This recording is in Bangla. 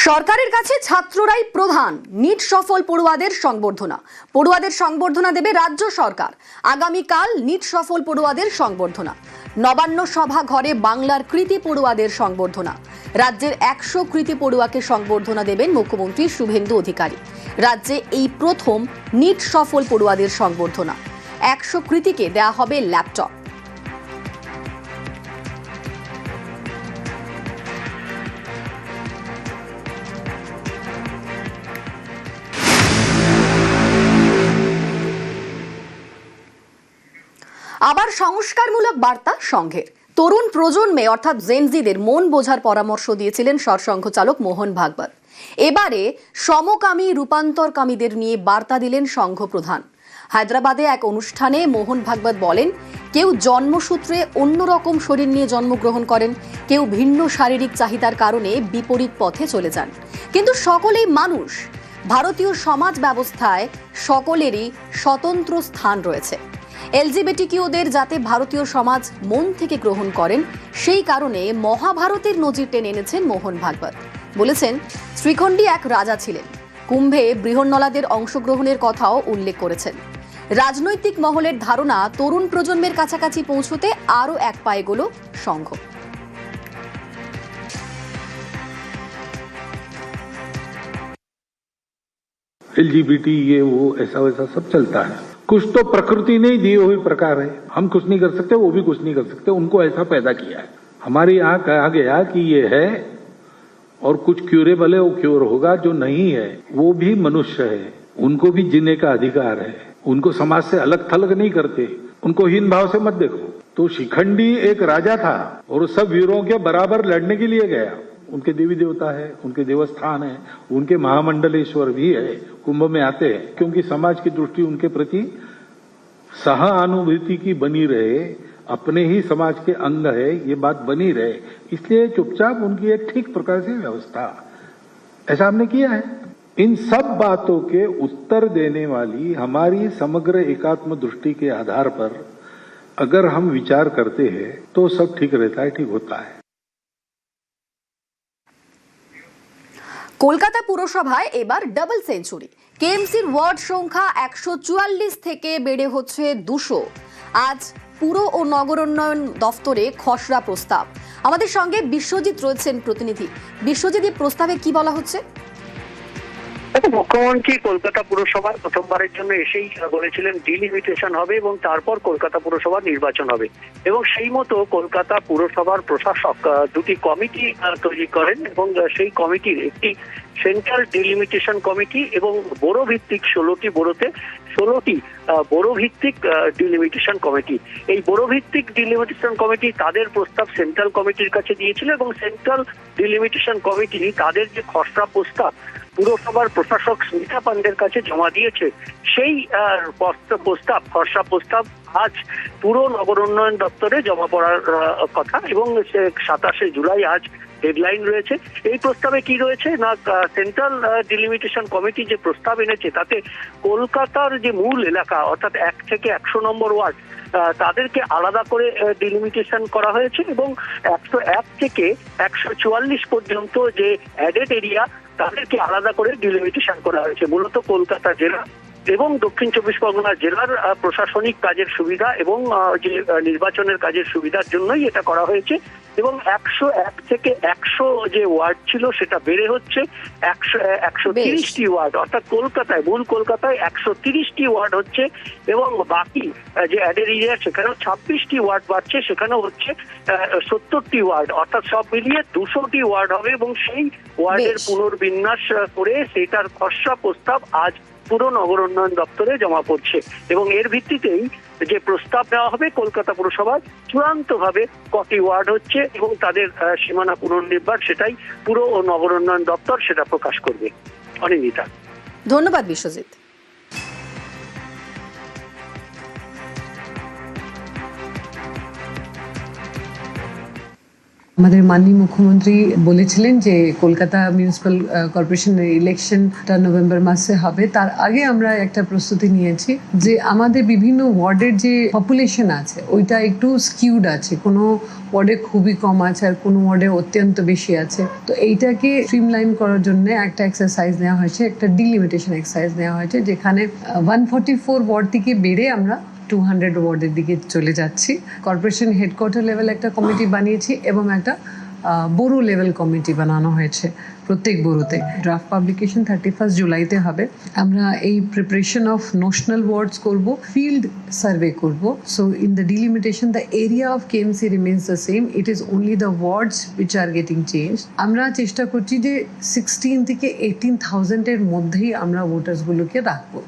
সরকারের কাছে ছাত্ররাই প্রধান। নিট সফল পড়ুয়াদের সংবর্ধনা দেবে রাজ্য সরকার। আগামীকাল নিট সফল পড়ুয়াদের সংবর্ধনা। নবান্ন সভা ঘরে বাংলার কৃতি পড়ুয়াদের সংবর্ধনা। রাজ্যের 100 কৃতি পড়ুয়াকে সংবর্ধনা দেবেন মুখ্যমন্ত্রী শুভেন্দু অধিকারী। রাজ্যে এই প্রথম নিট সফল পড়ুয়াদের সংবর্ধনা। 100 কৃতিকে দেয়া হবে ল্যাপটপ। আবার সংস্কারমূলক বার্তা সংঘের। তরুণ প্রজন্মে অর্থাৎ জেনজিদের মন বোঝার পরামর্শ দিয়েছিলেন সরসংঘ চালক মোহন ভাগবত। এবারে সমকামী রূপান্তরকামীদের নিয়ে বার্তা দিলেন সংঘ প্রধান। হায়দ্রাবাদে এক অনুষ্ঠানে মোহন ভাগবত বলেন, কেউ জন্মসূত্রে অন্যরকম শরীর নিয়ে জন্মগ্রহণ করেন, কেউ ভিন্ন শারীরিক চাহিদার কারণে বিপরীত পথে চলে যান, কিন্তু সকলেই মানুষ। ভারতীয় সমাজ ব্যবস্থায় সকলেরই স্বতন্ত্র স্থান রয়েছে। এলজিবিটিকিউদের যাতে ভারতীয় সমাজ মন থেকে গ্রহণ করেন, সেই কারণে মহাভারতের নজির টেনে এনেছেন মোহন ভাগবত। বলেছেন, শ্রীখণ্ডী এক রাজা ছিলেন। কুম্ভে বৃহন্নলাদের অংশগ্রহণের কথাও উল্লেখ করেছেন। রাজনৈতিক মহলের ধারণা তরুণ প্রজন্মের কাছাকাছি পৌঁছতে আরও এক পায়ে এগোলো সংঘ। एलजीबीटी ये वो ऐसा वैसा सब चलता है। कुछ तो प्रकृति ने दिए हुए प्रकार है, हम कुछ नहीं कर सकते, वो भी कुछ नहीं कर सकते, उनको ऐसा पैदा किया है। हमारे यहाँ कहा गया कि ये है और कुछ क्यूरेबल है, वो क्योर होगा। जो नहीं है वो भी मनुष्य है, उनको भी जीने का अधिकार है। उनको समाज से अलग थलग नहीं करते, उनको हीन भाव से मत देखो। तो शिखंडी एक राजा था और सब वीरों के बराबर लड़ने के लिए गया। उनके देवी देवता है, उनके देवस्थान है, उनके महामंडलेश्वर भी है, कुंभ में आते हैं, क्योंकि समाज की दृष्टि उनके प्रति सहानुभूति की बनी रहे, अपने ही समाज के अंग है, ये बात बनी रहे, इसलिए चुपचाप उनकी एक ठीक प्रकार से व्यवस्था, ऐसा हमने किया है। इन सब बातों के उत्तर देने वाली हमारी समग्र एकात्म दृष्टि के आधार पर अगर हम विचार करते हैं तो सब ठीक रहता है, ठीक होता है। কলকাতা পুরসভায় এবার ডাবল সেঞ্চুরি। কেএমসির ওয়ার্ড সংখ্যা 144 থেকে বেড়ে হচ্ছে 200। আজ পুর ও নগরোন্নয়ন দফতরে খসড়া প্রস্তাব। আমাদের সঙ্গে বিশ্বজিৎ রয়েছেন প্রতিনিধি। বিশ্বজিৎ, এই প্রস্তাবে কি বলা হচ্ছে? মুখ্যমন্ত্রী কলকাতা পুরসভার প্রথমবারের জন্য এসেই বলেছিলেন ডিলিমিটেশন হবে এবং তারপর কলকাতা পুরসভার নির্বাচন হবে, এবং সেই মতো কলকাতা পুরসভার প্রশাসক দুটি কমিটি তৈরি করেন এবং সেই কমিটির একটি সেন্ট্রাল ডিলিমিটেশন কমিটি এবং বড়ো ভিত্তিক 16টি বড়ো ভিত্তিক ডিলিমিটেশন কমিটি। এই বড়ো ভিত্তিক ডিলিমিটেশন কমিটি তাদের প্রস্তাব সেন্ট্রাল কমিটির কাছে দিয়েছিল এবং সেন্ট্রাল ডিলিমিটেশন কমিটি তাদের যে খসড়া প্রস্তাব পুরসভার প্রশাসক স্মিতা পান্ডের কাছে জমা দিয়েছে, সেই খসড়া প্রস্তাব আজ পুর নগর উন্নয়ন দপ্তরে জমা পড়ার কথা এবং 27শে জুলাই আজ ডেডলাইন রয়েছে। এই প্রস্তাবে কি রয়েছে না, সেন্ট্রাল ডিলিমিটেশন কমিটি যে প্রস্তাব এনেছে তাতে কলকাতার যে মূল এলাকা অর্থাৎ 1 থেকে 100 নম্বর ওয়ার্ড তাদেরকে আলাদা করে ডিলিমিটেশন করা হয়েছে এবং 101 থেকে 144 পর্যন্ত যে অ্যাডেড এরিয়া তাদেরকে আলাদা করে ডিলিমিটেশন করা হয়েছে। মূলত কলকাতা জেলা এবং দক্ষিণ 24 পরগনা জেলার প্রশাসনিক কাজের সুবিধা এবং যে নির্বাচনের কাজের সুবিধার জন্যই এটা করা হয়েছে এবং 101 থেকে 100 যে ওয়ার্ড ছিল সেটা বেড়ে হচ্ছে 130টি ওয়ার্ড, অর্থাৎ মূল কলকাতায় 130টি ওয়ার্ড হচ্ছে এবং বাকি যে অ্যাডেড এরিয়া সেখানেও 26টি ওয়ার্ড বাড়ছে, সেখানেও হচ্ছে 70টি ওয়ার্ড, অর্থাৎ সব মিলিয়ে 200টি ওয়ার্ড হবে এবং সেই ওয়ার্ডের পুনর্বিন্যাস করে সেটার খসড়া প্রস্তাব আজ পুর নগর উন্নয়ন দপ্তরে জমা পড়ছে এবং এর ভিত্তিতেই যে প্রস্তাব দেওয়া হবে কলকাতা পুরসভায় চূড়ান্তভাবে কটি ওয়ার্ড হচ্ছে এবং তাদের সীমানা পুনর্নির্মাণ সেটাই পুর ও নগর উন্নয়ন দপ্তর সেটা প্রকাশ করবে। অনিন্দিতা, ধন্যবাদ বিশ্বজিৎ। আমাদের মাননীয় মুখ্যমন্ত্রী বলেছিলেন যে কলকাতা মিউনিসিপ্যাল কর্পোরেশনের ইলেকশনটা নভেম্বর মাসে হবে, তার আগে আমরা একটা প্রস্তুতি নিয়েছি যে আমাদের বিভিন্ন ওয়ার্ডের যে পপুলেশন আছে ওইটা একটু স্কিউড আছে, কোনো ওয়ার্ডে খুবই কম আছে আর কোনো ওয়ার্ডে অত্যন্ত বেশি আছে। তো এইটাকে স্ট্রিমলাইন করার জন্য একটা এক্সারসাইজ নেওয়া হয়েছে, একটা ডিলিমিটেশন এক্সারসাইজ নেওয়া হয়েছে, যেখানে 144 ওয়ার্ড থেকে বেড়ে আমরা 200 ওয়ার্ডের দিকে চলে যাচ্ছি। কর্পোরেশন হেডকোয়ার্টার লেভেল একটা কমিটি বানিয়েছি এবং একটা বড়ো লেভেল কমিটি বানানো হয়েছে প্রত্যেক বড়োতে। ড্রাফট পাবলিকেশন 31 জুলাইতে হবে। আমরা এই প্রিপারেশন অফ নোশনাল ওয়ার্ডস করব, ফিল্ড সার্ভে করব। So in the delimitation the area of KMC remains the same, it is only the words which are getting change. আমরা চেষ্টা করছি যে 16 থেকে 18,000 এর মধ্যেই আমরা ভোটার্সগুলোকে রাখবো।